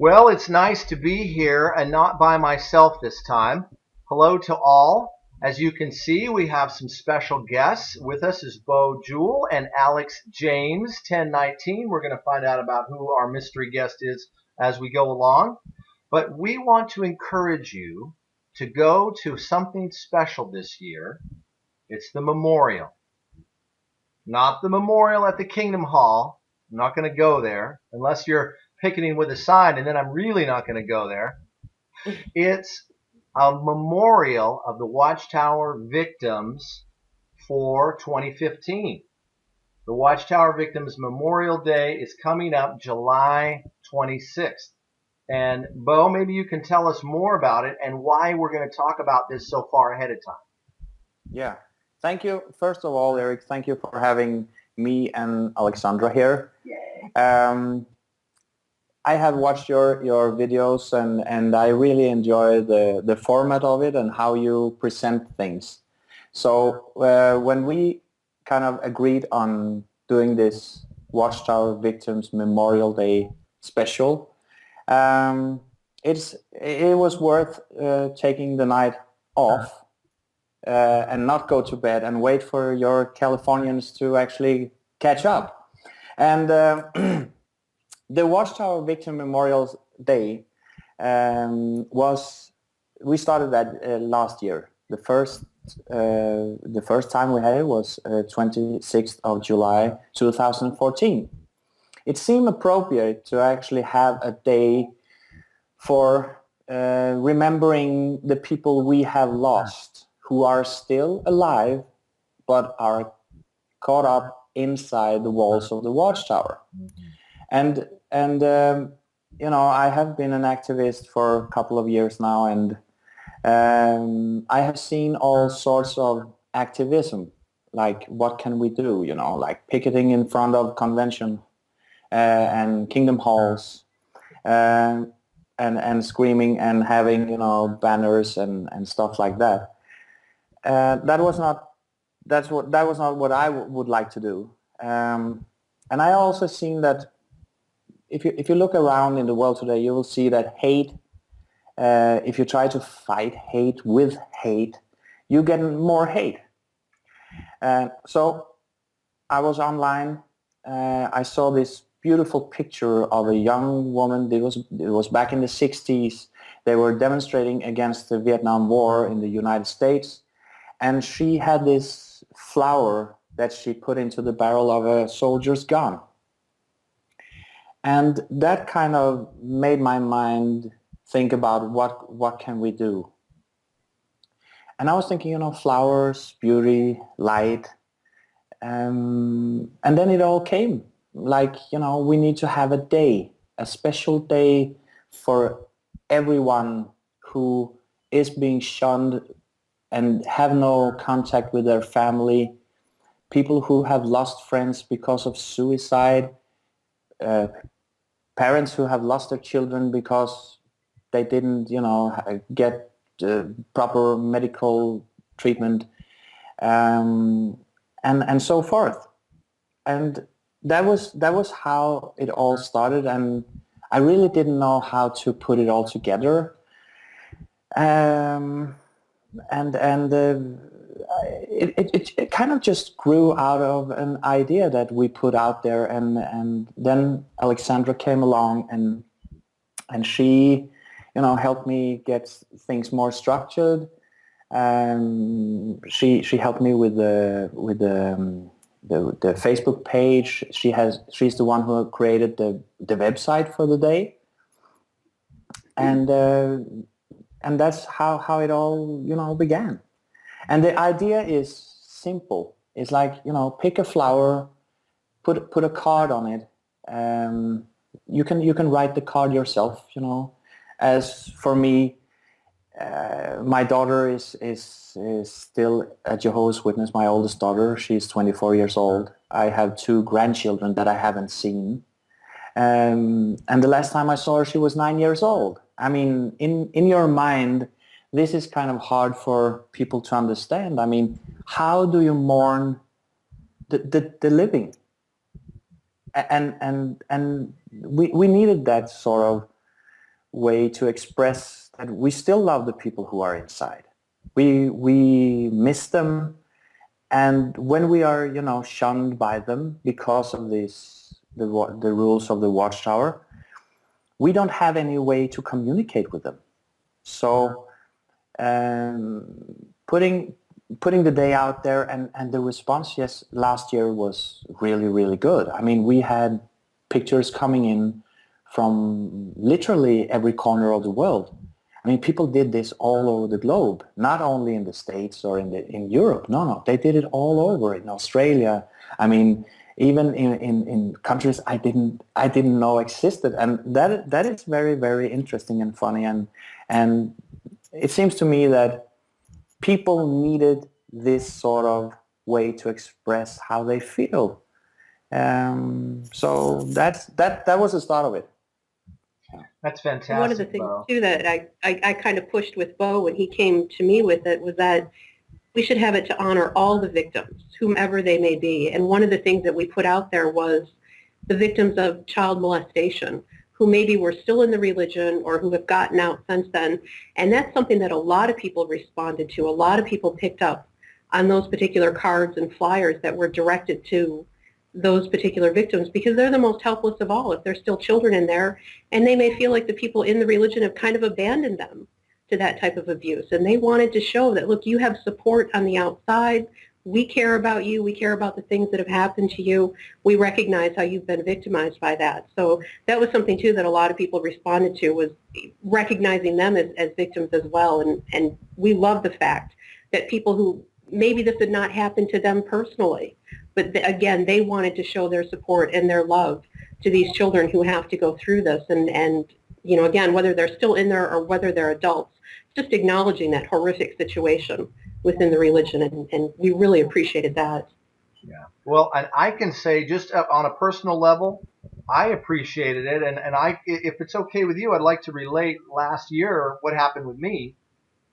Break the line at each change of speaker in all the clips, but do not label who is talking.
Well, it's nice to be here and not by myself this time. Hello to all. As you can see, we have some special guests. With us is Juel and Alex James, 1019. We're going to find out about who our mystery guest is as we go along. But we want to encourage you to go to something special this year. It's the memorial. Not the memorial at the Kingdom Hall. I'm not going to go there unless you're picketing with a sign, and then I'm really not going to go there. It's a memorial of the Watchtower victims for 2015. The Watchtower Victims Memorial Day is coming up July 26th. And Bo, maybe you can tell us more about it and why we're going to talk about this so far ahead of time.
Yeah. Thank you. First of all, Eric, thank you for having me and Alexandra here. I have watched your videos and I really enjoy the format of it and how you present things. So when we kind of agreed on doing this Watchtower Victims Memorial Day special, it was worth taking the night off and not go to bed and wait for your Californians to actually catch up. And the Watchtower Victim Memorial Day we started that last year. The first time we had it was 26th of July 2014. It seemed appropriate to actually have a day for remembering the people we have lost, who are still alive but are caught up inside the walls of the Watchtower. And I have been an activist for a couple of years now, and I have seen all sorts of activism, like what can we do, like picketing in front of convention and kingdom halls, and screaming and having banners and stuff like that. That was not what I would like to do. And I also seen that if you look around in the world today, you will see that hate. If you try to fight hate with hate, you get more hate. So I was online. I saw this beautiful picture of a young woman. It was back in the 60s. They were demonstrating against the Vietnam War in the United States. And she had this flower that she put into the barrel of a soldier's gun. And that kind of made my mind think about what can we do. And I was thinking, flowers, beauty, light. And then it all came. Like, we need to have a day, a special day for everyone who is being shunned and have no contact with their family, people who have lost friends because of suicide, parents who have lost their children because they didn't, get proper medical treatment, and so forth. And that was how it all started, and I really didn't know how to put it all together. It kind of just grew out of an idea that we put out there, and then Alexandra came along and she helped me get things more structured. She helped me with the Facebook page. She's the one who created the website for the day, and that's how it all began. And the idea is simple. It's like, pick a flower, put a card on it. You can write the card yourself, As for me, my daughter is still a Jehovah's Witness, my oldest daughter. She's 24 years old. I have 2 grandchildren that I haven't seen. And the last time I saw her, she was 9 years old. I mean, in your mind, this is kind of hard for people to understand. I mean, how do you mourn the living? And we needed that sort of way to express that we still love the people who are inside. We miss them, and when we are, shunned by them because of the rules of the Watchtower, we don't have any way to communicate with them. So putting the day out there, and the response, yes, last year was really, really good. I mean, we had pictures coming in from literally every corner of the world. I mean, people did this all over the globe, not only in the States or in Europe. No, they did it all over, in Australia. I mean, even in countries I didn't know existed, and that is very, very interesting and funny, and it seems to me that people needed this sort of way to express how they feel. So that was the start of it.
That's fantastic.
One of the things
Bo.
too that I kind of pushed with Bo when he came to me with it was that we should have it to honor all the victims, whomever they may be. And one of the things that we put out there was the victims of child molestation, who maybe were still in the religion or who have gotten out since then. And that's something that a lot of people responded to. A lot of people picked up on those particular cards and flyers that were directed to those particular victims, because they're the most helpless of all. If there's still children in there, and they may feel like the people in the religion have kind of abandoned them to that type of abuse. And they wanted to show that, look, you have support on the outside. We care about you. We care about the things that have happened to you. We recognize how you've been victimized by that. So that was something, too, that a lot of people responded to, was recognizing them as victims as well. And we love the fact that people who maybe this had not happened to them personally, but again, they wanted to show their support and their love to these children who have to go through this. And again, whether they're still in there or whether they're adults, just acknowledging that horrific situation within the religion. And we really appreciated that.
Yeah. Well, and I can say, just on a personal level, I appreciated it. And if it's okay with you, I'd like to relate last year what happened with me.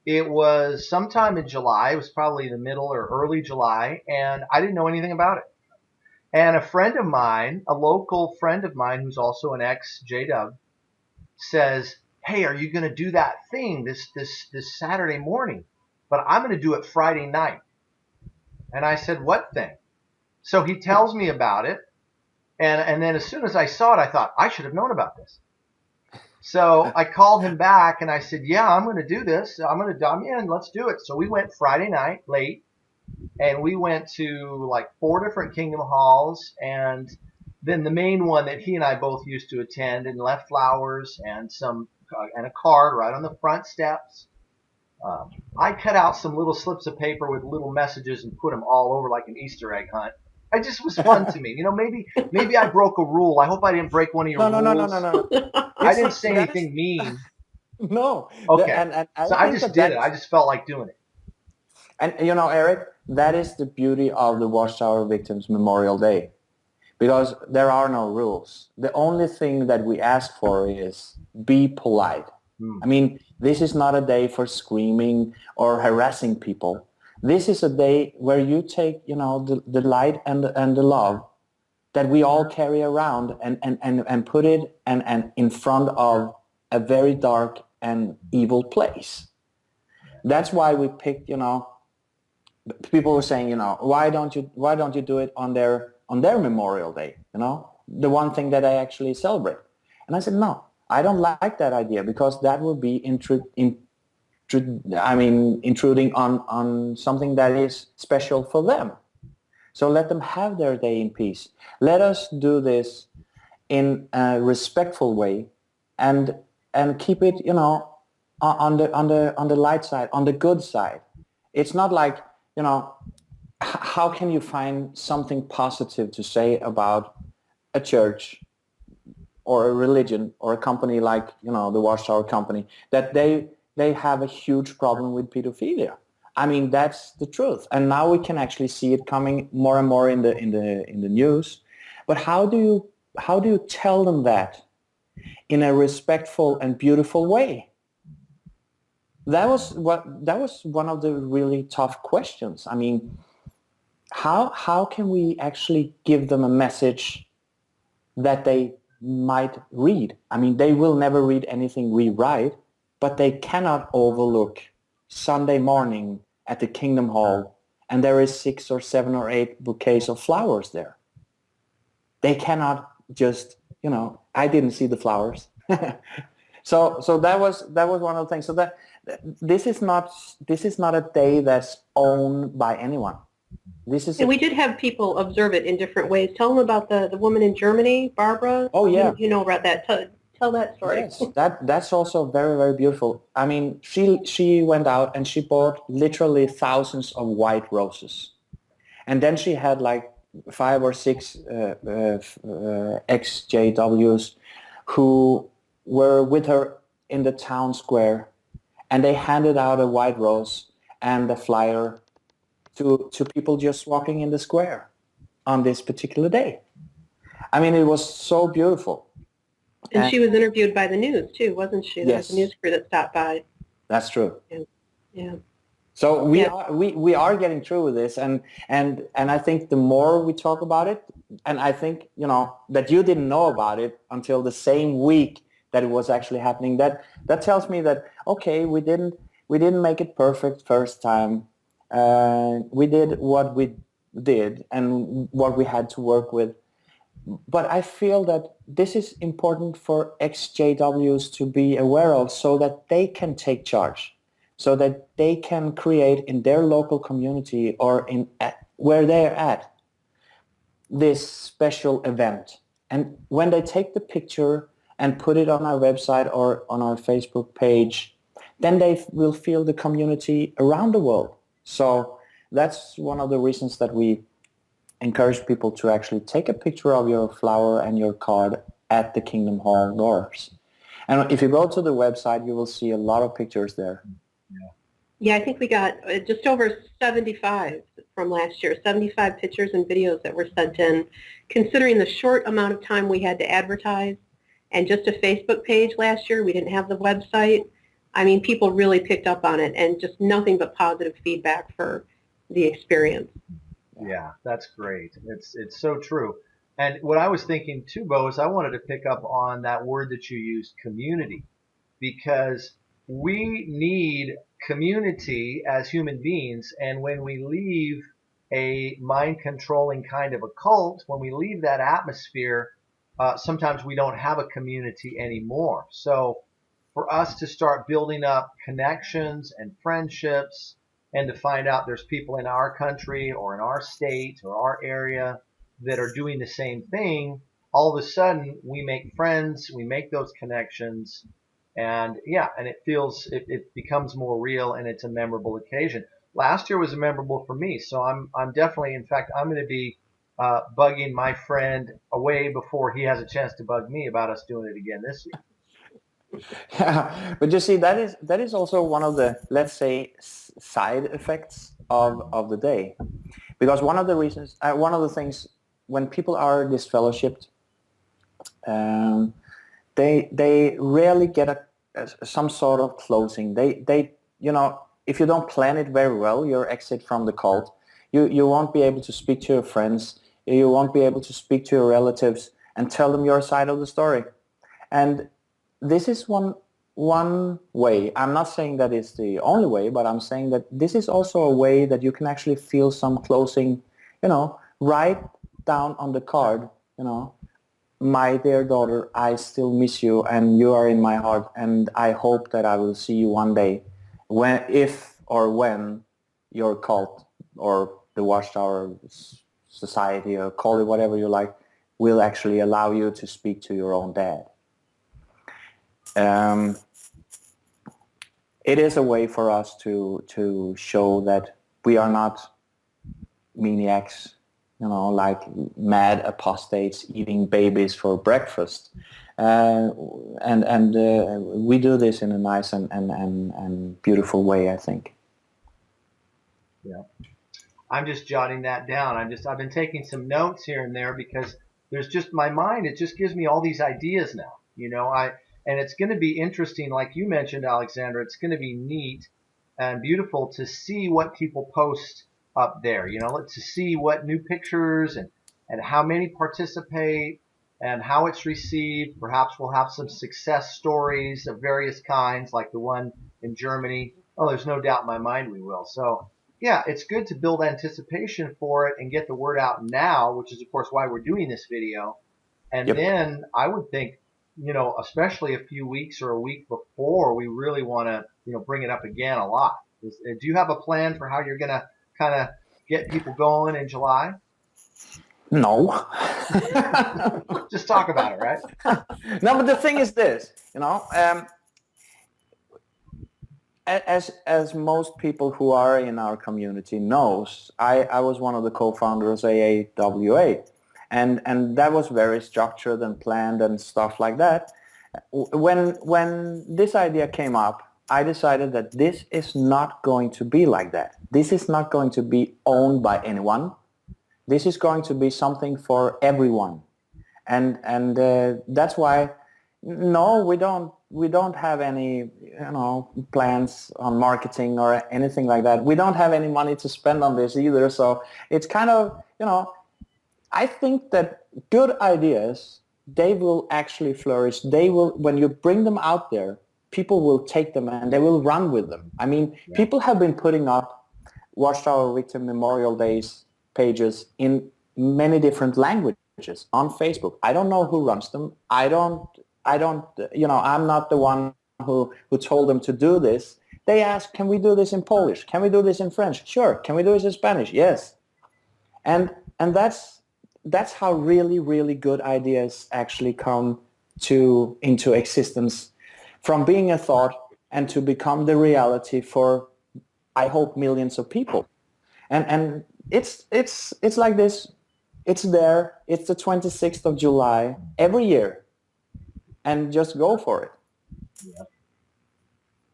It was sometime in July. It was probably the middle or early July, and I didn't know anything about it. And a friend of mine, a local friend of mine who's also an ex-JW, says, "Hey, are you going to do that thing this Saturday morning? But I'm going to do it Friday night." And I said, "What thing?" So he tells me about it, and then as soon as I saw it, I thought, I should have known about this. So I called him back and I said, "Yeah, I'm going to do this. I'm in. Let's do it." So we went Friday night late, and we went to like 4 different Kingdom Halls, and then the main one that he and I both used to attend, and left flowers and and a card right on the front steps. I cut out some little slips of paper with little messages and put them all over like an Easter egg hunt. It just was fun to me. Maybe I broke a rule. I hope I didn't break one of your rules.
No.
I didn't say anything mean.
No.
Okay.
And
so I just did it. I just felt like doing it.
And Eric, that is the beauty of the Watchtower Victims Memorial Day, because there are no rules. The only thing that we ask for is be polite. I mean, this is not a day for screaming or harassing people. This is a day where you take, the light and the love that we all carry around and put it and in front of a very dark and evil place. That's why we picked, people were saying, why don't you do it on their Memorial Day, the one thing that I actually celebrate. And I said, no, I don't like that idea, because that would be intruding on something that is special for them. So let them have their day in peace. Let us do this in a respectful way, and keep it, on the light side, on the good side. It's not like, how can you find something positive to say about a church or a religion or a company like, the Watchtower Company, that they have a huge problem with pedophilia? I mean, that's the truth. And now we can actually see it coming more and more in the news. But how do you tell them that in a respectful and beautiful way? That was one of the really tough questions. I mean, how can we actually give them a message that they might read. I mean, they will never read anything we write, but they cannot overlook Sunday morning at the Kingdom Hall, and there is 6 or 7 or 8 bouquets of flowers there. They cannot just, I didn't see the flowers. So that was one of the things. So that this is not a day that's owned by anyone.
And we did have people observe it in different ways. Tell them about the woman in Germany, Barbara.
Oh yeah,
you know about that. Tell that story.
Yes, that's also very, very beautiful. I mean, she went out and she bought literally thousands of white roses, and then she had like 5 or 6 ex-JWs who were with her in the town square, and they handed out a white rose and a flyer to people just walking in the square on this particular day. I mean, it was so beautiful.
And she was interviewed by the news too, wasn't she? There was
Yes.
a news crew that stopped by.
That's true.
Yeah.
So we are getting through with this, and I think the more we talk about it, and I think that you didn't know about it until the same week that it was actually happening. That tells me that okay, we didn't make it perfect first time. We did what we did and what we had to work with. But I feel that this is important for ex-JWs to be aware of, so that they can take charge, so that they can create in their local community or where they're at this special event. And when they take the picture and put it on our website or on our Facebook page, then they will feel the community around the world. So that's one of the reasons that we encourage people to actually take a picture of your flower and your card at the Kingdom Hall doors. And if you go to the website, you will see a lot of pictures there.
Yeah, I think we got just over 75 from last year, 75 pictures and videos that were sent in. Considering the short amount of time we had to advertise and just a Facebook page last year, we didn't have the website. I mean, people really picked up on it, and just nothing but positive feedback for the experience.
Yeah, that's great. It's so true. And what I was thinking too, Bo, is I wanted to pick up on that word that you used, community, because we need community as human beings. And when we leave a mind-controlling kind of a cult, when we leave that atmosphere, sometimes we don't have a community anymore. So for us to start building up connections and friendships, and to find out there's people in our country or in our state or our area that are doing the same thing, all of a sudden we make friends, we make those connections, and it becomes more real, and it's a memorable occasion. Last year was memorable for me, so I'm definitely, in fact, I'm going to be bugging my friend away before he has a chance to bug me about us doing it again this year.
Yeah, but you see, that is also one of the, let's say, side effects of the day, because one of the things when people are disfellowshipped, they rarely get some sort of closing. They if you don't plan it very well, your exit from the cult, you won't be able to speak to your friends, you won't be able to speak to your relatives and tell them your side of the story. And this is one way. I'm not saying that it's the only way, but I'm saying that this is also a way that you can actually feel some closing, write down on the card, my dear daughter, I still miss you, and you are in my heart, and I hope that I will see you one day, when your cult or the Watchtower Society, or call it whatever you like, will actually allow you to speak to your own dad. It is a way for us to show that we are not maniacs, like mad apostates eating babies for breakfast. And we do this in a nice and beautiful way, I think.
Yeah. I'm just jotting that down. I've been taking some notes here and there, because there's just my mind. It just gives me all these ideas now. And it's going to be interesting, like you mentioned, Alexandra. It's going to be neat and beautiful to see what people post up there. To see what new pictures and how many participate, and how it's received. Perhaps we'll have some success stories of various kinds, like the one in Germany. Oh, there's no doubt in my mind we will. So, yeah, it's good to build anticipation for it and get the word out now, which is, of course, why we're doing this video. And then I would think, especially a few weeks or a week before, we really want to, bring it up again a lot. Do you have a plan for how you're going to kind of get people going in July?
No.
Just talk about it, right?
No, but the thing is this, as most people who are in our community knows, I was one of the co-founders of AAWA, and that was very structured and planned and stuff like that. When this idea came up, I decided that this is not going to be like that. This is not going to be owned by anyone. This is going to be something for everyone, and that's why. No, we don't have any plans on marketing or anything like that. We don't have any money to spend on this either. So it's kind of I think that good ideas, they will actually flourish. They will, when you bring them out there, people will take them and they will run with them. I mean, people have been putting up Watchtower Victim Memorial Days pages in many different languages on Facebook. I don't know who runs them. I don't, I'm not the one who told them to do this. They ask, can we do this in Polish? Can we do this in French? Sure. Can we do this in Spanish? Yes. And that's how really, really good ideas actually come into existence, from being a thought and to become the reality for, I hope, millions of people. And it's like this. It's there. It's the 26th of July every year. And just go for it.
Yeah.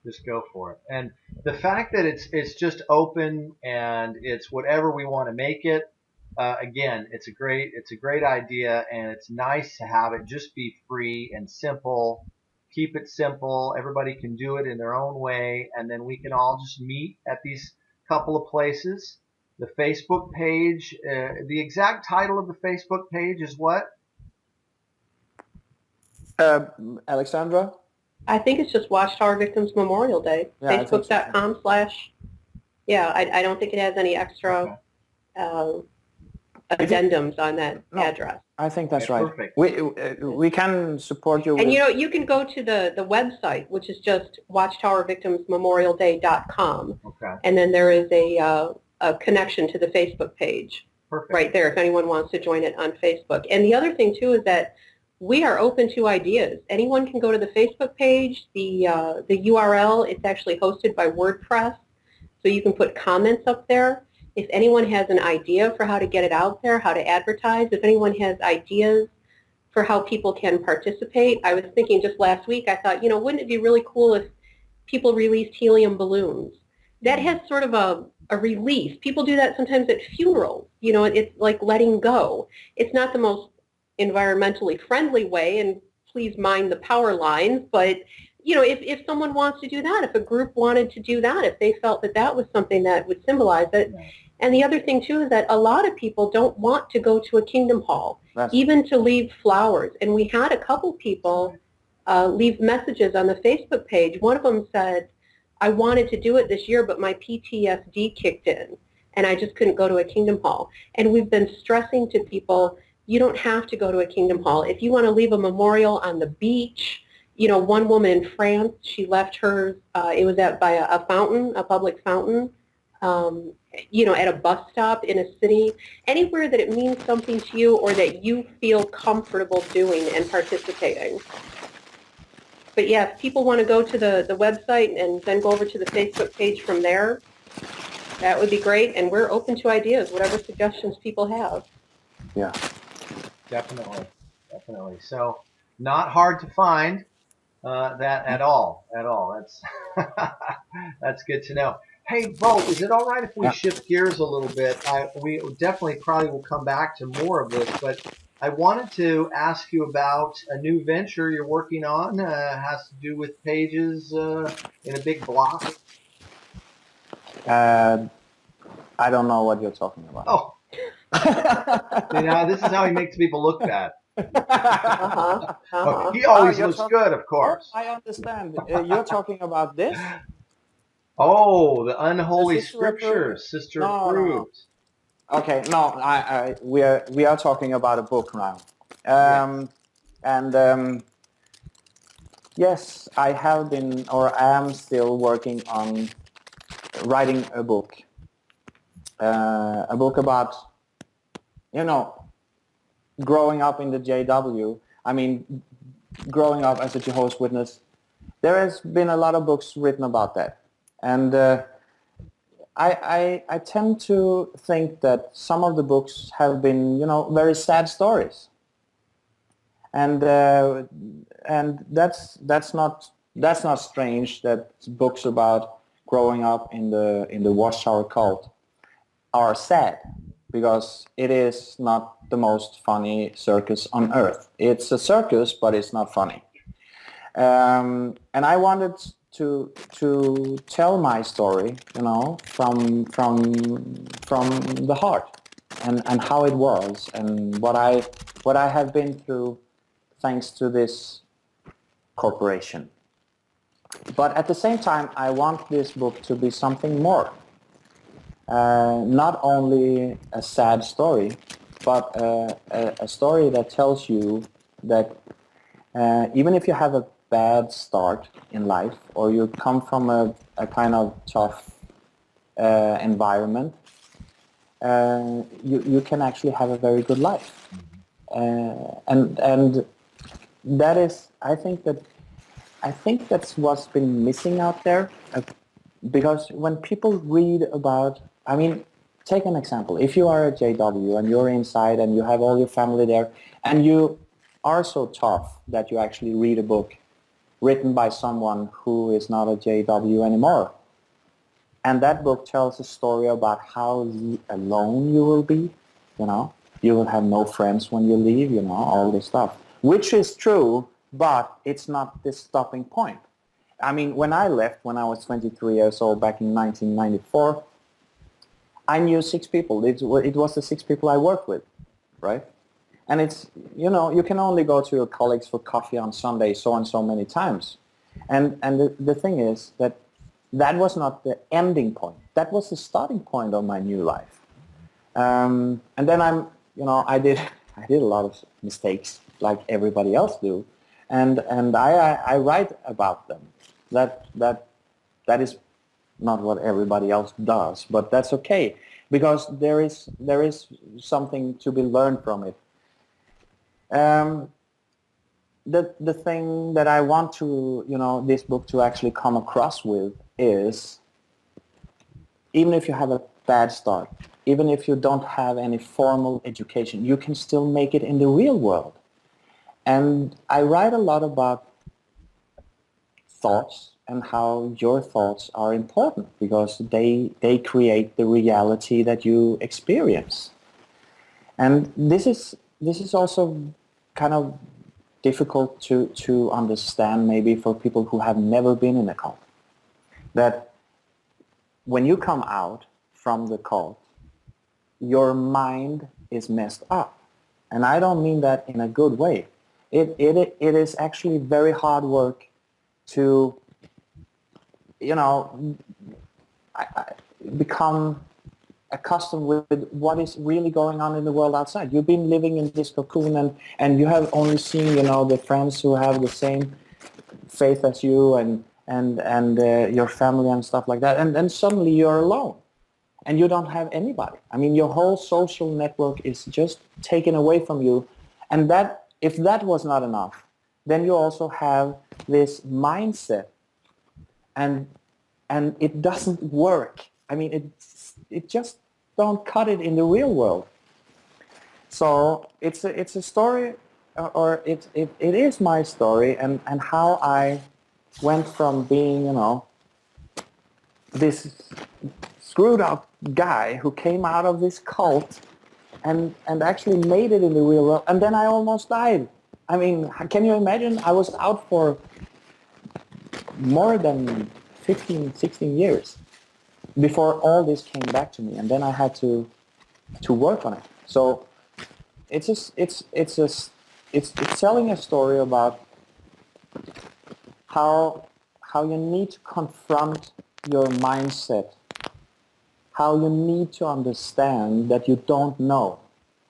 Just go for it. And the fact that it's just open and it's whatever we want to make it, again, it's a great idea, and it's nice to have it just be free and simple. Keep it simple. Everybody can do it in their own way, and then we can all just meet at these couple of places. The Facebook page, the exact title of the Facebook page is what?
Alexandra?
I think it's just Watchtower Victims Memorial Day.
Yeah,
Facebook.com/ I don't think it has any extra addendums on that address.
I think that's right.
Perfect.
We can support you.
And you can go to the website, which is just watchtowervictimsmemorialday.com.
Okay.
And then there is a connection to the Facebook page.
Perfect.
Right there if anyone wants to join it on Facebook. And the other thing too is that we are open to ideas. Anyone can go to the Facebook page. The URL, it's actually hosted by WordPress, so you can put comments up there. If anyone has an idea for how to get it out there, how to advertise, if anyone has ideas for how people can participate. I was thinking just last week, I thought, wouldn't it be really cool if people released helium balloons? That has sort of a release. People do that sometimes at funerals. It's like letting go. It's not the most environmentally friendly way, and please mind the power lines, but if someone wants to do that, if a group wanted to do that, if they felt that was something that would symbolize it. And the other thing too is that a lot of people don't want to go to a Kingdom Hall, even to leave flowers. And we had a couple people leave messages on the Facebook page. One of them said, I wanted to do it this year, but my PTSD kicked in and I just couldn't go to a Kingdom Hall. And we've been stressing to people, you don't have to go to a Kingdom Hall. If you want to leave a memorial on the beach, one woman in France, she left hers, it was by a fountain, a public fountain, at a bus stop in a city, anywhere that it means something to you or that you feel comfortable doing and participating. But yeah, if people want to go to the website and then go over to the Facebook page from there, that would be great. And we're open to ideas, whatever suggestions people have.
Yeah.
Definitely. So not hard to find that at all. That's that's good to know. Hey, Bo, is it all right if we shift gears a little bit? We definitely probably will come back to more of this, but I wanted to ask you about a new venture you're working on. Has to do with pages in a big block.
I don't know what you're talking about.
Oh. This is how he makes people look bad. Oh, he always
you're
looks good, of
Oh,
course.
I understand. You're talking about this?
Oh, the
The
unholy
Sister Approved?
scriptures, Sister
No, no, no.
approved.
Okay, no, we are talking about a book now.
Yes.
And yes, I have been, or am still working on writing a book. A book about, you know, growing up in the JW. I mean, growing up as a Jehovah's Witness. There has been a lot of books written about that. And I tend to think that some of the books have been, you know, very sad stories. And that's not strange that books about growing up in the Watchtower cult are sad, because it is not the most funny circus on earth. It's a circus, but it's not funny. And I wanted to tell my story, you know, from the heart, and how it was, and what I have been through thanks to this corporation. But at the same time, I want this book to be something more. Not only a sad story, but a story that tells you that even if you have a bad start in life, or you come from a kind of tough environment, you can actually have a very good life. And that is, I think that's what's been missing out there. Because when people read about, I mean, take an example. If you are a JW and you're inside and you have all your family there, and you are so tough that you actually read a book written by someone who is not a JW anymore, and that book tells a story about how alone you will be, you know, you will have no friends when you leave, you know, all this stuff, which is true, but it's not the stopping point. I mean, when I left, when I was 23 years old back in 1994, I knew 6 people. It was the 6 people I worked with, right? And it's, you know, you can only go to your colleagues for coffee on Sunday so and so many times. And the thing is that was not the ending point. That was the starting point of my new life. And then I did a lot of mistakes like everybody else do. And I write about them. That is not what everybody else does, but that's okay, because there is something to be learned from it. The thing that I want to, you know, this book to actually come across with is, even if you have a bad start, even if you don't have any formal education, you can still make it in the real world. And I write a lot about thoughts and how your thoughts are important, because they create the reality that you experience. And this is also kind of difficult to understand, maybe for people who have never been in a cult, that when you come out from the cult, your mind is messed up. And I don't mean that in a good way. It is actually very hard work to, you know, become accustomed with what is really going on in the world outside. You've been living in this cocoon, and you have only seen, you know, the friends who have the same faith as you, and your family and stuff like that, and then suddenly you're alone and you don't have anybody. I mean, your whole social network is just taken away from you. And that, if that was not enough, then you also have this mindset, and it doesn't work. I mean, it just don't cut it in the real world. So it's a story, or it is my story, and how I went from being, you know, this screwed up guy who came out of this cult and actually made it in the real world, and then I almost died. I mean, can you imagine? I was out for more than 15, 16 years before all this came back to me, and then I had to work on it. So it's it's telling a story about how you need to confront your mindset, how you need to understand that you don't know,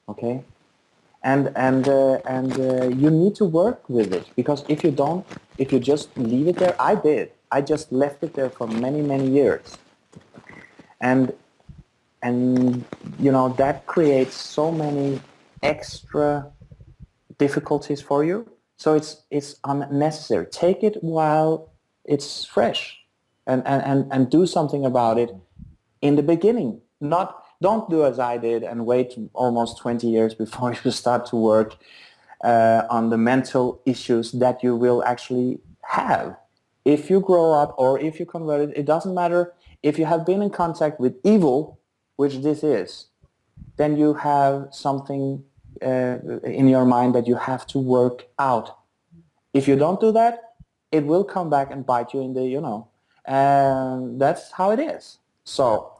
okay, and you need to work with it, because if you just leave it there, I just left it there for many years, and that creates so many extra difficulties for you. So it's unnecessary. Take it while it's fresh, and do something about it in the beginning. Don't do as I did and wait almost 20 years before you start to work on the mental issues that you will actually have. If you grow up or if you convert it, it doesn't matter. If you have been in contact with evil, which this is, then you have something in your mind that you have to work out. If you don't do that, it will come back and bite you in the, and that's how it is. So,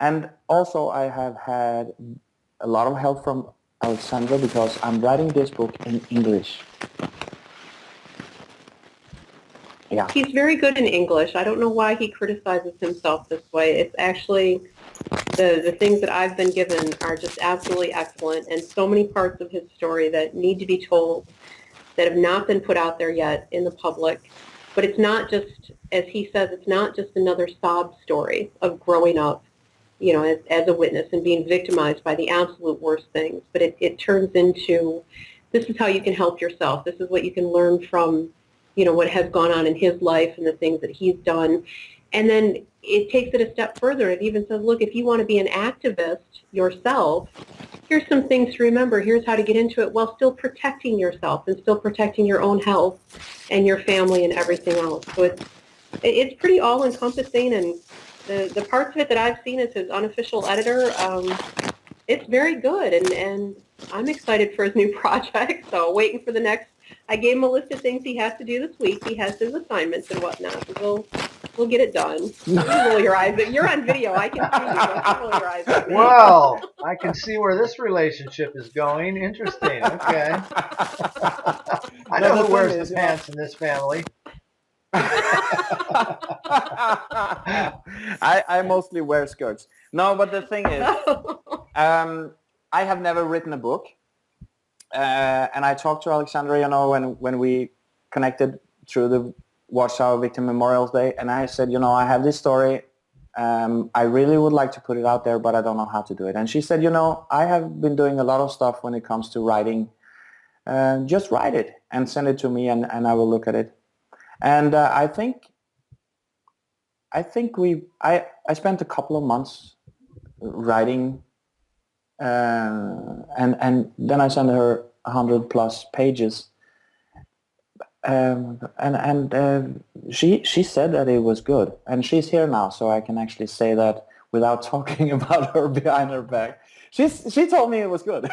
and also I have had a lot of help from Alexandra, because I'm writing this book in English. Yeah.
He's very good in English. I don't know why he criticizes himself this way. It's actually, the things that I've been given are just absolutely excellent, and so many parts of his story that need to be told that have not been put out there yet in the public. But it's not just, as he says, it's not just another sob story of growing up, as a witness and being victimized by the absolute worst things. But it turns into, this is how you can help yourself. This is what you can learn from, what has gone on in his life and the things that he's done. And then it takes it a step further. It even says, look, if you want to be an activist yourself, here's some things to remember. Here's how to get into it while still protecting yourself and still protecting your own health and your family and everything else. So it's pretty all-encompassing, and the parts of it that I've seen as his unofficial editor, it's very good, and I'm excited for his new project, so waiting for the next. I gave him a list of things he has to do this week. He has his assignments and whatnot. So we'll get it done. You roll your eyes. You're on video. I can see you. Don't roll your eyes at me.
Well, I can see where this relationship is going. Interesting. Okay. I know who wears the pants in this family.
I mostly wear skirts. No, but the thing is, I have never written a book. And I talked to Alexandra, when we connected through the Watchtower Victims Memorial Day, and I said, I have this story. I really would like to put it out there, but I don't know how to do it. And she said, I have been doing a lot of stuff when it comes to writing. Just write it and send it to me, and I will look at it. And I spent a couple of months writing. And then I sent her 100+ pages, and she said that it was good, and she's here now, so I can actually say that without talking about her behind her back. She told me it was good.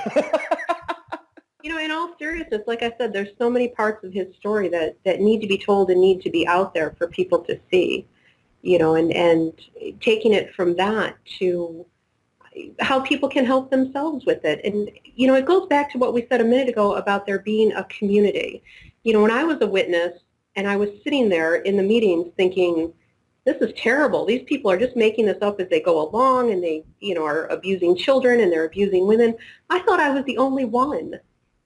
In all seriousness, like I said, there's so many parts of his story that need to be told and need to be out there for people to see, and taking it from that to how people can help themselves with it. And, it goes back to what we said a minute ago about there being a community. When I was a witness and I was sitting there in the meetings thinking, this is terrible. These people are just making this up as they go along, and they, are abusing children and they're abusing women. I thought I was the only one.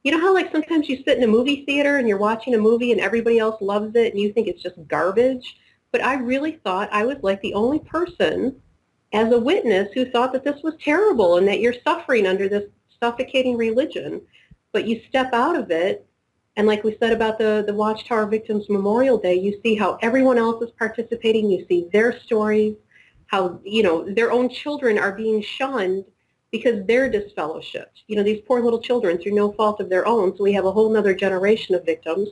You know how like sometimes you sit in a movie theater and you're watching a movie and everybody else loves it and you think it's just garbage? But I really thought I was like the only person as a witness who thought that this was terrible and that you're suffering under this suffocating religion. But you step out of it, and like we said about the Watchtower Victims Memorial Day, you see how everyone else is participating. You see their stories, how, their own children are being shunned because they're disfellowshipped. These poor little children through no fault of their own. So we have a whole other generation of victims.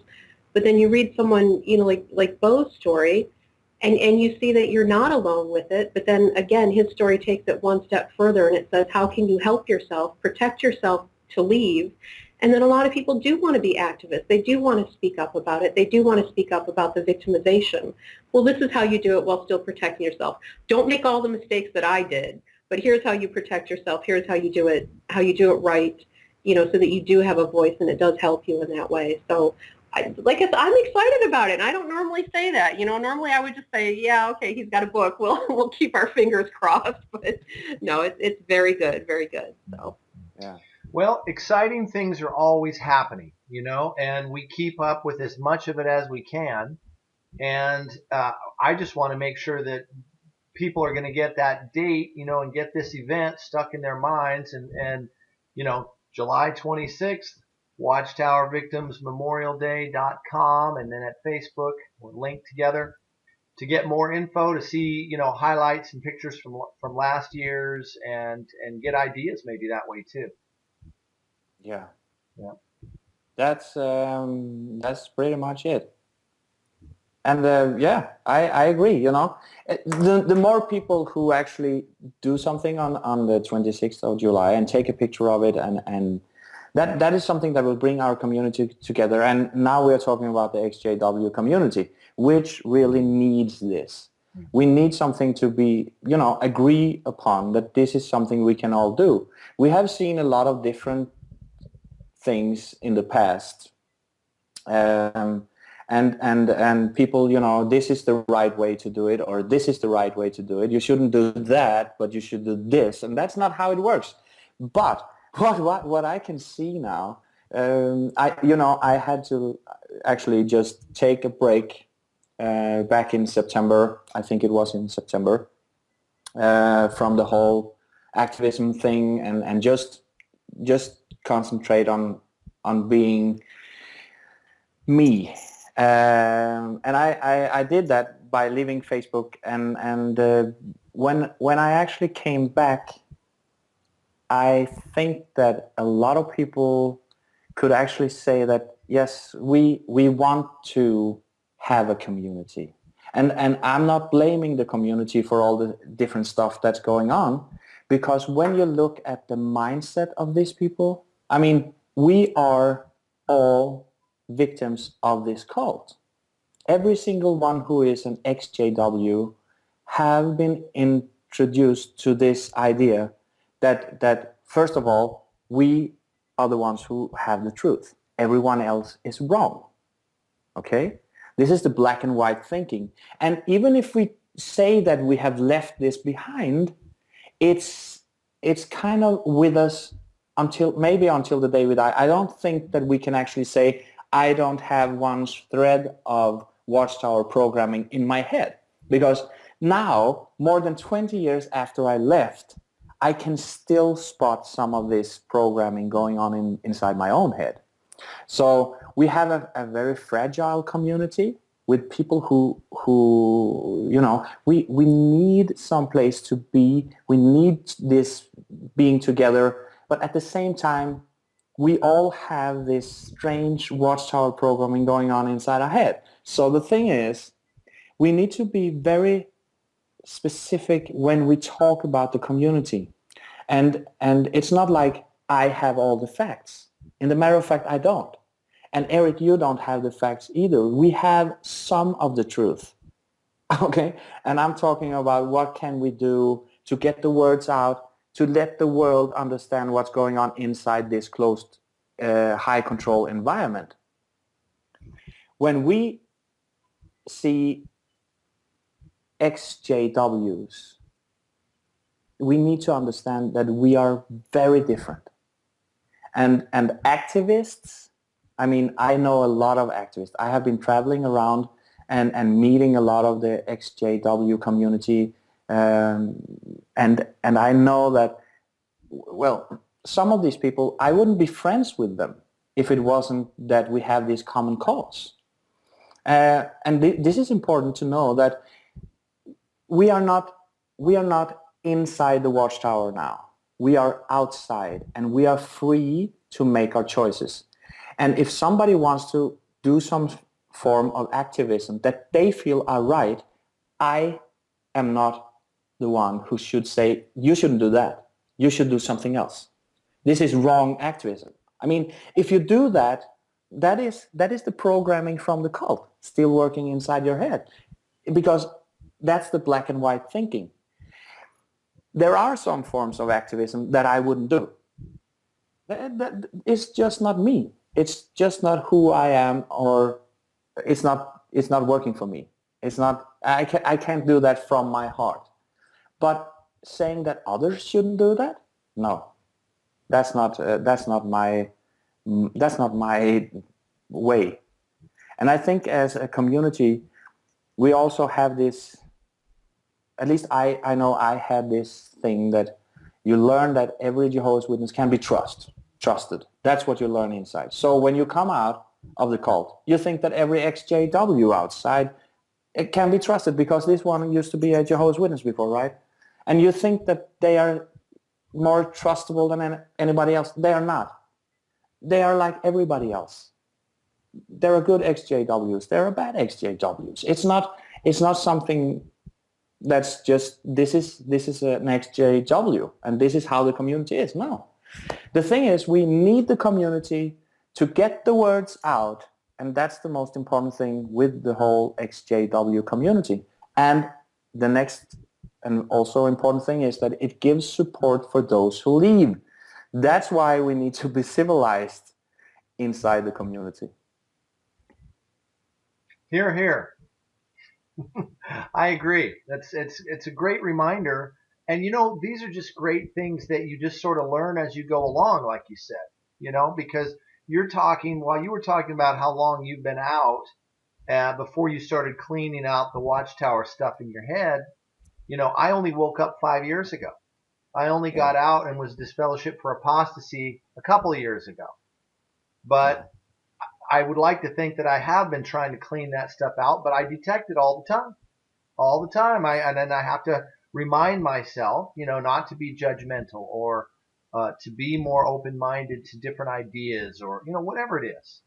But then you read someone, like Bo's story, and you see that you're not alone with it. But then again, his story takes it one step further, and it says, how can you help yourself, protect yourself to leave? And then a lot of people do want to be activists. They do want to speak up about it. They do want to speak up about the victimization. Well, this is how you do it while still protecting yourself. Don't make all the mistakes that I did, but here's how you protect yourself. Here's how you do it right. so that you do have a voice and it does help you in that way. So I'm excited about it. And I don't normally say that. Normally I would just say, yeah, okay, he's got a book. We'll keep our fingers crossed. But no, it's very good, very good. So
Yeah.
Well, exciting things are always happening, and we keep up with as much of it as we can. And I just want to make sure that people are going to get that date, and get this event stuck in their minds. And July 26th, Watchtower Victims Memorial Day.com, and then at Facebook, we're linked together to get more info, to see, highlights and pictures from last year's, and get ideas maybe that way too.
Yeah.
Yeah.
That's pretty much it. And I agree. The more people who actually do something on the 26th of July and take a picture of it, and that is something that will bring our community together. And now we are talking about the XJW community, which really needs this. We need something to be, agree upon, that this is something we can all do. We have seen a lot of different things in the past, and people, this is the right way to do it, or this is the right way to do it. You shouldn't do that, but you should do this, and that's not how it works. But what I can see now, I had to actually just take a break back in September. I think it was in September, from the whole activism thing, and just concentrate on being me. And I did that by leaving Facebook, and when I actually came back, I think that a lot of people could actually say that, yes, we want to have a community. And I'm not blaming the community for all the different stuff that's going on, because when you look at the mindset of these people, I mean, we are all victims of this cult. Every single one who is an XJW have been introduced to this idea that first of all, we are the ones who have the truth. Everyone else is wrong. Okay? This is the black and white thinking. And even if we say that we have left this behind, it's kind of with us until the day we die. I don't think that we can actually say, I don't have one thread of Watchtower programming in my head. Because now, more than 20 years after I left, I can still spot some of this programming going on inside my own head. So we have a very fragile community with people who we need some place to be. We need this being together. But at the same time, we all have this strange Watchtower programming going on inside our head. So the thing is, we need to be very specific when we talk about the community. And it's not like I have all the facts. In the matter of fact, I don't. And Eric, you don't have the facts either. We have some of the truth. Okay? And I'm talking about what can we do to get the words out, to let the world understand what's going on inside this closed, high control environment. When we see XJWs, we need to understand that we are very different. And activists, I mean, I know a lot of activists. I have been traveling around and meeting a lot of the XJW community, and I know that, well, some of these people, I wouldn't be friends with them if it wasn't that we have this common cause. And this is important to know, that we are not inside the Watchtower now. We are outside, and we are free to make our choices. And if somebody wants to do some form of activism that they feel are right, I am not the one who should say, you shouldn't do that. You should do something else. This is wrong activism. I mean, if you do that, that is the programming from the cult still working inside your head, because that's the black and white thinking. There are some forms of activism that I wouldn't do. It's just not me. It's just not who I am, or it's not working for me. It's not. I can't do that from my heart. But saying that others shouldn't do that, no, that's not my way. And I think as a community, we also have this. At least I know I had this thing that you learn that every Jehovah's Witness can be trusted. That's what you learn inside. So when you come out of the cult, you think that every XJW outside, it can be trusted because this one used to be a Jehovah's Witness before, right? And you think that they are more trustable than anybody else. They are not. They are like everybody else. There are good XJWs. There are bad XJWs. It's not something that's just this is an XJW and this is how the community is. No. The thing is, we need the community to get the words out, and that's the most important thing with the whole XJW community. And the next and also important thing is that it gives support for those who leave. That's why we need to be civilized inside the community.
Hear, hear. I agree. It's a great reminder. And these are just great things that you just sort of learn as you go along, like you said, because while you were talking about how long you've been out before you started cleaning out the Watchtower stuff in your head, I only woke up 5 years ago. I only got out and was disfellowshipped for apostasy a couple of years ago. But I would like to think that I have been trying to clean that stuff out, but I detect it all the time. And then I have to remind myself, not to be judgmental or to be more open-minded to different ideas or, whatever it is.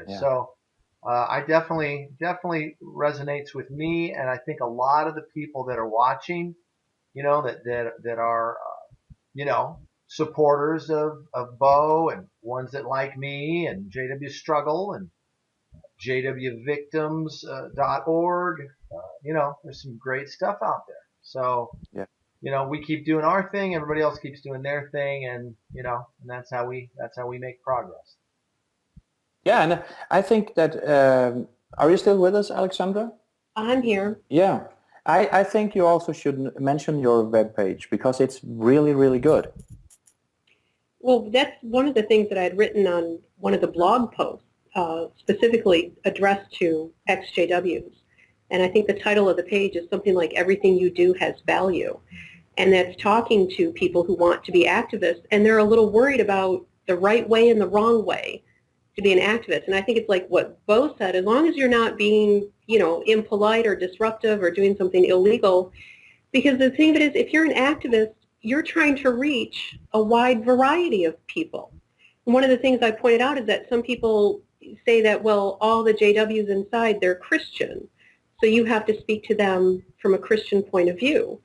Yeah. So I definitely resonates with me. And I think a lot of the people that are watching, that are, supporters of Bo and ones that like me and JWStruggle and JWVictims.org. There's some great stuff out there. So, we keep doing our thing. Everybody else keeps doing their thing. And, and that's how we make progress.
Yeah. And I think that, are you still with us, Alexandra?
I'm here.
Yeah. I think you also should mention your webpage because it's really, really good.
Well, that's one of the things that I had written on one of the blog posts, specifically addressed to XJWs. And I think the title of the page is something like "Everything You Do Has Value." And that's talking to people who want to be activists, and they're a little worried about the right way and the wrong way to be an activist. And I think it's like what Bo said, as long as you're not being, impolite or disruptive or doing something illegal, because the thing of it is, if you're an activist, you're trying to reach a wide variety of people. And one of the things I pointed out is that some people say that, well, all the JWs inside, they're Christian, so you have to speak to them from a Christian point of view.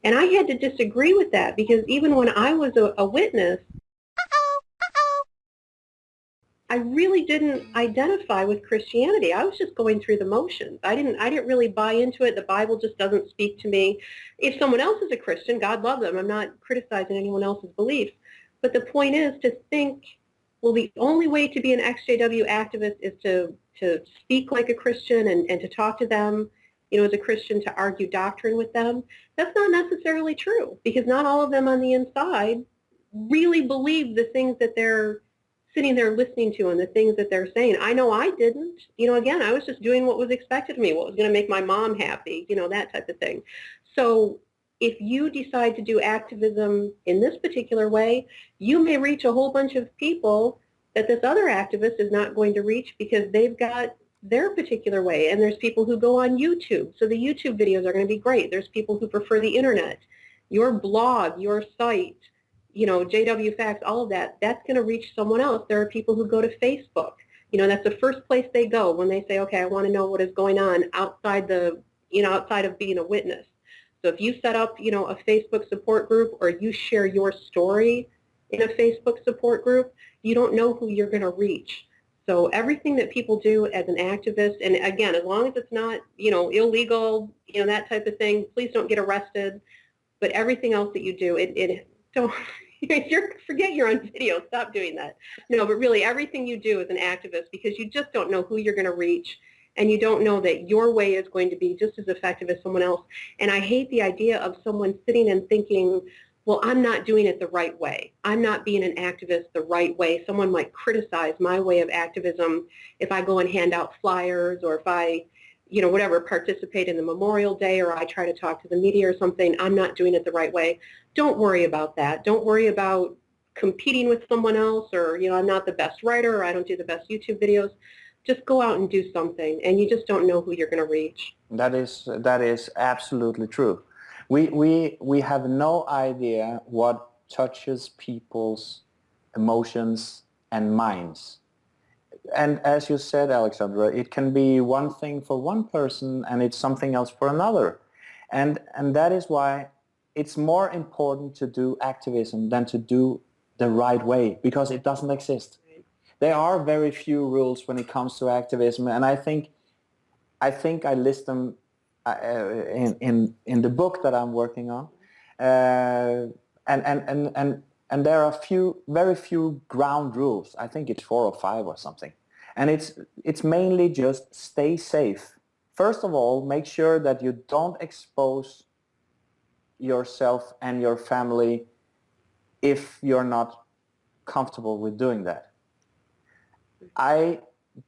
And I had to disagree with that because even when I was a witness, I really didn't identify with Christianity. I was just going through the motions. I didn't really buy into it. The Bible just doesn't speak to me. If someone else is a Christian, God love them. I'm not criticizing anyone else's beliefs. But the point is to think, well, the only way to be an XJW activist is to speak like a Christian and to talk to them, as a Christian, to argue doctrine with them. That's not necessarily true because not all of them on the inside really believe the things that they're sitting there listening to and the things that they're saying. I know I didn't. Again, I was just doing what was expected of me, what was going to make my mom happy, that type of thing. So if you decide to do activism in this particular way, you may reach a whole bunch of people that this other activist is not going to reach because they've got their particular way. And there's people who go on YouTube. So the YouTube videos are going to be great. There's people who prefer the internet. Your blog, your site, JW Facts, all of that, that's going to reach someone else. There are people who go to Facebook. That's the first place they go when they say, okay, I want to know what is going on outside outside of being a witness. So if you set up, a Facebook support group or you share your story in a Facebook support group, you don't know who you're going to reach. So everything that people do as an activist, and again, as long as it's not, illegal, that type of thing, please don't get arrested. But everything else that you do, Forget you're on video. Stop doing that. No, but really, everything you do as an activist, because you just don't know who you're going to reach, and you don't know that your way is going to be just as effective as someone else. And I hate the idea of someone sitting and thinking, well, I'm not doing it the right way. I'm not being an activist the right way. Someone might criticize my way of activism if I go and hand out flyers, or if I, whatever, participate in the Memorial Day, or I try to talk to the media or something. I'm not doing it the right way. Don't worry about that. Don't worry about competing with someone else, or, I'm not the best writer, or I don't do the best YouTube videos. Just go out and do something, and you just don't know who you're going to reach.
That is absolutely true. We have no idea what touches people's emotions and minds. And as you said, Alexandra, it can be one thing for one person and it's something else for another. And that is why it's more important to do activism than to do the right way, because it doesn't exist. There are very few rules when it comes to activism, and I think I list them in the book that I'm working on, and there are very few ground rules. I think it's 4 or 5 or something, and it's mainly just stay safe. First of all, make sure that you don't expose yourself and your family if you're not comfortable with doing that. I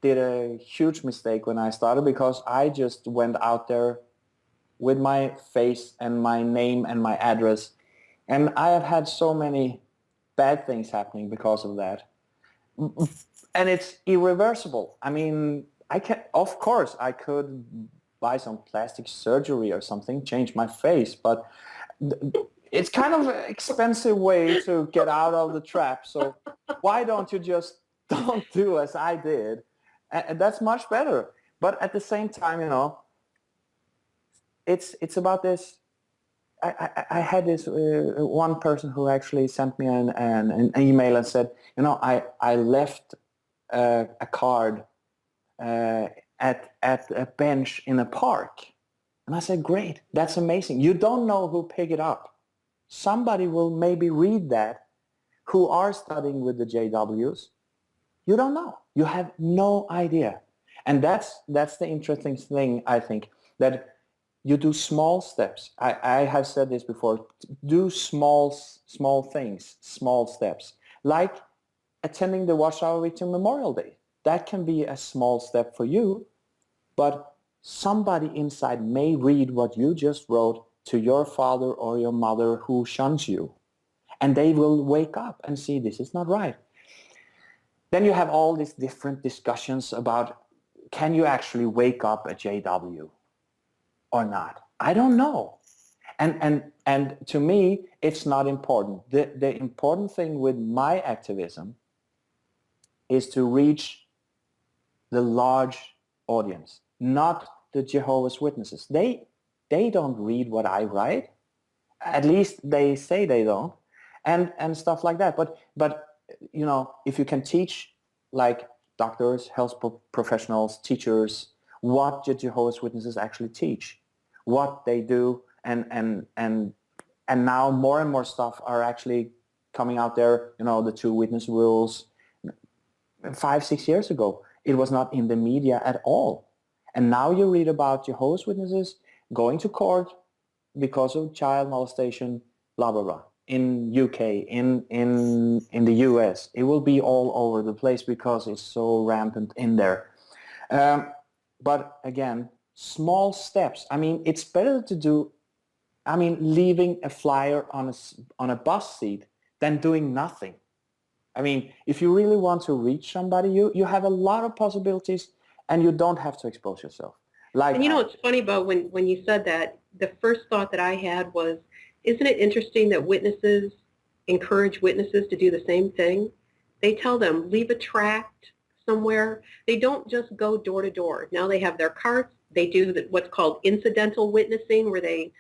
did a huge mistake when I started, because I just went out there with my face and my name and my address, and I have had so many bad things happening because of that, and it's irreversible. I mean, of course I could buy some plastic surgery or something, change my face, but it's kind of an expensive way to get out of the trap. So why don't you just don't do as I did? And that's much better. But at the same time, it's about this. I had this one person who actually sent me an email and said, I left a card at a bench in a park. And I said, great, that's amazing. You don't know who picked it up. Somebody will maybe read that who are studying with the JWs. You don't know. You have no idea. And that's the interesting thing, I think, that you do small steps. I have said this before. Do small things, small steps. Like attending the Watchtower Victims Memorial Day. That can be a small step for you, but somebody inside may read what you just wrote to your father or your mother who shuns you, and they will wake up and see this is not right. Then you have all these different discussions about, can you actually wake up a JW or not? I don't know. And to me, it's not important. The important thing with my activism is to reach the large audience, not the Jehovah's Witnesses. They don't read what I write. At least they say they don't, and stuff like that. But if you can teach, like doctors, health professionals, teachers, what the Jehovah's Witnesses actually teach, what they do, and now more and more stuff are actually coming out there. The 2 witness rules. 5-6 years ago, it was not in the media at all, and now you read about Jehovah's Witnesses going to court because of child molestation, blah blah blah. In UK, in the US, it will be all over the place because it's so rampant in there. But again, small steps. I mean, it's better to do. I mean, leaving a flyer on a bus seat than doing nothing. I mean, if you really want to reach somebody, you have a lot of possibilities, and you don't have to expose yourself.
And it's funny, Bo, when you said that, the first thought that I had was, isn't it interesting that witnesses encourage witnesses to do the same thing? They tell them, leave a tract somewhere. They don't just go door to door. Now they have their carts. They do what's called incidental witnessing, where they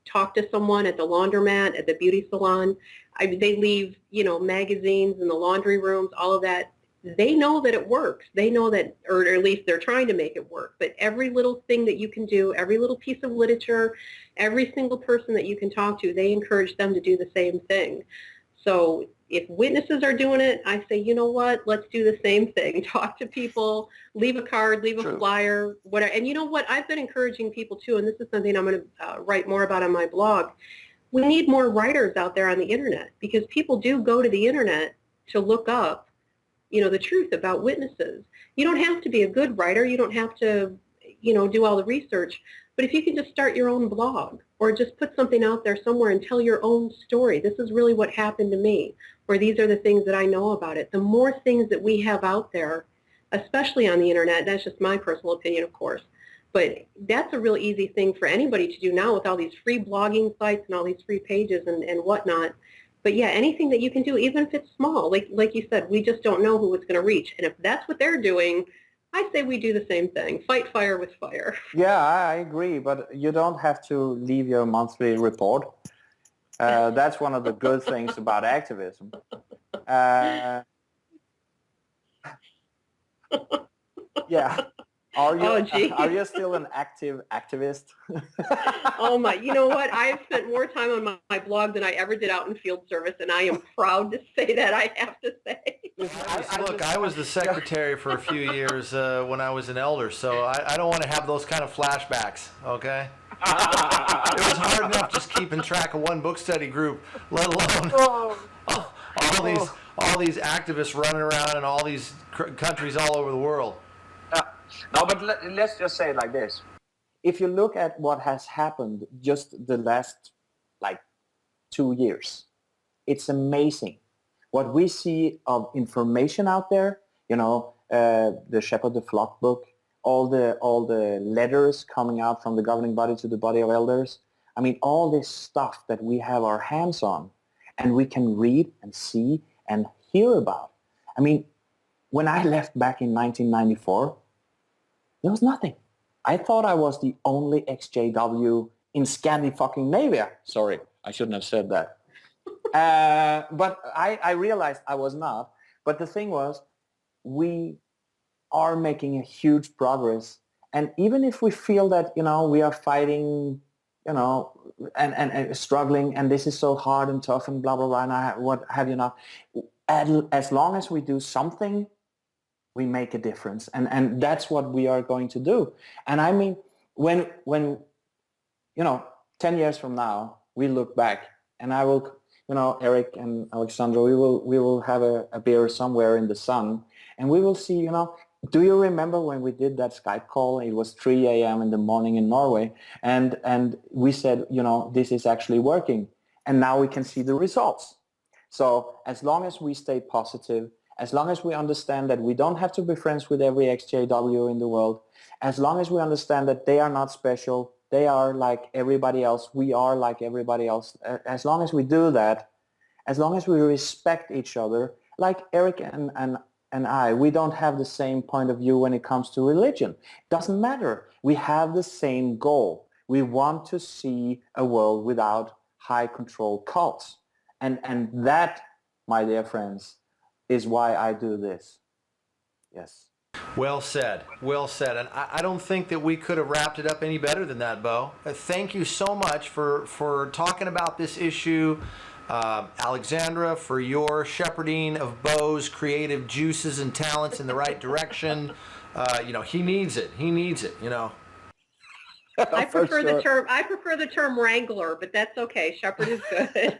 talk to someone at the laundromat, at the beauty salon. They leave, magazines in the laundry rooms, all of that. They know that it works. They know that, or at least they're trying to make it work. But every little thing that you can do, every little piece of literature, every single person that you can talk to, they encourage them to do the same thing. So if witnesses are doing it, I say, you know what, let's do the same thing. Talk to people, leave a card, leave a flyer, whatever. And you know what, I've been encouraging people too, and this is something I'm going to write more about on my blog. We need more writers out there on the internet, because people do go to the internet to look up, the truth about witnesses. You don't have to be a good writer. You don't have to, do all the research. But if you can just start your own blog, or just put something out there somewhere and tell your own story, this is really what happened to me, or these are the things that I know about it. The more things that we have out there, especially on the internet, that's just my personal opinion, of course, but that's a real easy thing for anybody to do now with all these free blogging sites and all these free pages and whatnot. But yeah, anything that you can do, even if it's small, like you said, we just don't know who it's going to reach. And if that's what they're doing, I say we do the same thing. Fight fire with fire.
Yeah, I agree, but you don't have to leave your monthly report. That's one of the good things about activism. Yeah. Are you still an active activist?
Oh my, you know what? I've spent more time on my blog than I ever did out in field service, and I am proud to say that, I have to say.
I was the secretary for a few years when I was an elder, so I don't want to have those kind of flashbacks, okay? It was hard enough just keeping track of one book study group, let alone all these activists running around in all these countries all over the world.
No, but let's just say it like this. If you look at what has happened just the last, 2 years, it's amazing. What we see of information out there, the Shepherd the Flock book, all the letters coming out from the governing body to the body of elders. I mean, all this stuff that we have our hands on and we can read and see and hear about. I mean, when I left back in 1994, there was nothing. I thought I was the only ex-JW in Scandinavia. Sorry, I shouldn't have said that. But I realized I was not. But the thing was, we are making a huge progress. And even if we feel that, we are fighting, and struggling, and this is so hard and tough and blah, blah, blah, and what have you not, as long as we do something, we make a difference, and that's what we are going to do. And I mean, when 10 years from now, we look back, and I will, Eric and Alexandra, we will have a beer somewhere in the sun, and we will see, do you remember when we did that Skype call? It was 3 a.m. in the morning in Norway, and we said, this is actually working, and now we can see the results. So as long as we stay positive, as long as we understand that we don't have to be friends with every ex-JW in the world, as long as we understand that they are not special, they are like everybody else, we are like everybody else, as long as we do that, as long as we respect each other, like Eric and I, we don't have the same point of view when it comes to religion. Doesn't matter. We have the same goal. We want to see a world without high control cults. And that, my dear friends, is why I do this. Yes.
Well said. Well said. And I don't think that we could have wrapped it up any better than that, Bo. Thank you so much for talking about this issue. Alexandra, for your shepherding of Bo's creative juices and talents in the right direction. He needs it. He needs it,
I prefer the term wrangler, but that's okay. Shepherd is good.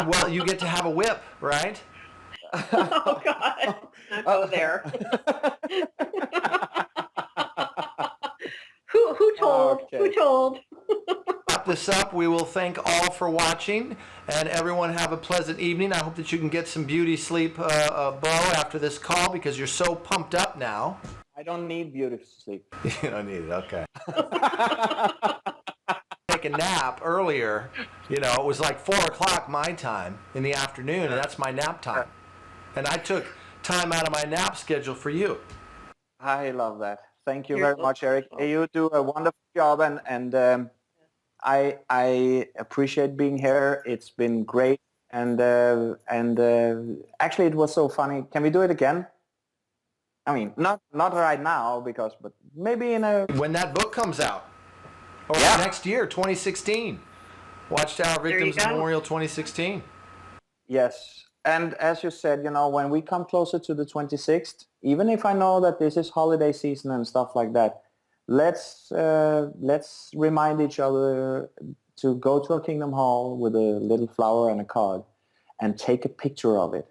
Well, you get to have a whip, right?
Oh God, not go there. Who told? Okay. Who told?
Wrap this up. We will thank all for watching, and everyone have a pleasant evening. I hope that you can get some beauty sleep, Bo, after this call, because you're so pumped up now.
I don't need beauty sleep.
You don't need it. Okay. Take a nap earlier. It was like 4 o'clock my time in the afternoon, and that's my nap time. And I took time out of my nap schedule for you.
I love that. Thank you very much, Eric. You do a wonderful job, and I appreciate being here. It's been great, and actually it was so funny. Can we do it again? I mean, not right now, but maybe
when that book comes out, or next year, 2016, Watchtower Victims Memorial 2016.
Yes, and as you said, when we come closer to the 26th, even if I know that this is holiday season and stuff like that, let's remind each other to go to a Kingdom Hall with a little flower and a card and take a picture of it.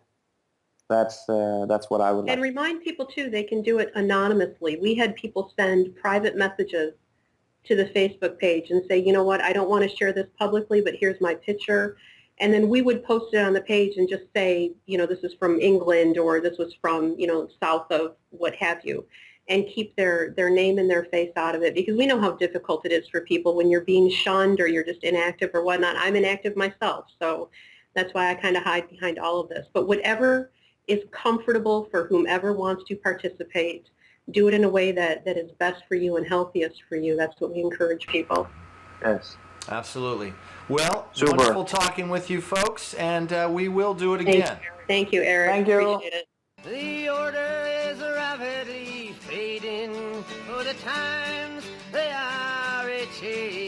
That's what I would like.
And remind people too, they can do it anonymously. We had people send private messages to the Facebook page and say, you know what, I don't want to share this publicly, but here's my picture. And then we would post it on the page and just say, this is from England, or this was from, south of what have you, and keep their name and their face out of it, because we know how difficult it is for people when you're being shunned or you're just inactive or whatnot. I'm inactive myself, so that's why I kind of hide behind all of this. But whatever is comfortable for whomever wants to participate, do it in a way that is best for you and healthiest for you. That's what we encourage people.
Yes.
Absolutely. Well,
Super.
Wonderful talking with you folks, and we will do it again.
Thank you, Eric.
Thank you.
Appreciate it.
The order is rapidly fading, for the times they are a-changing.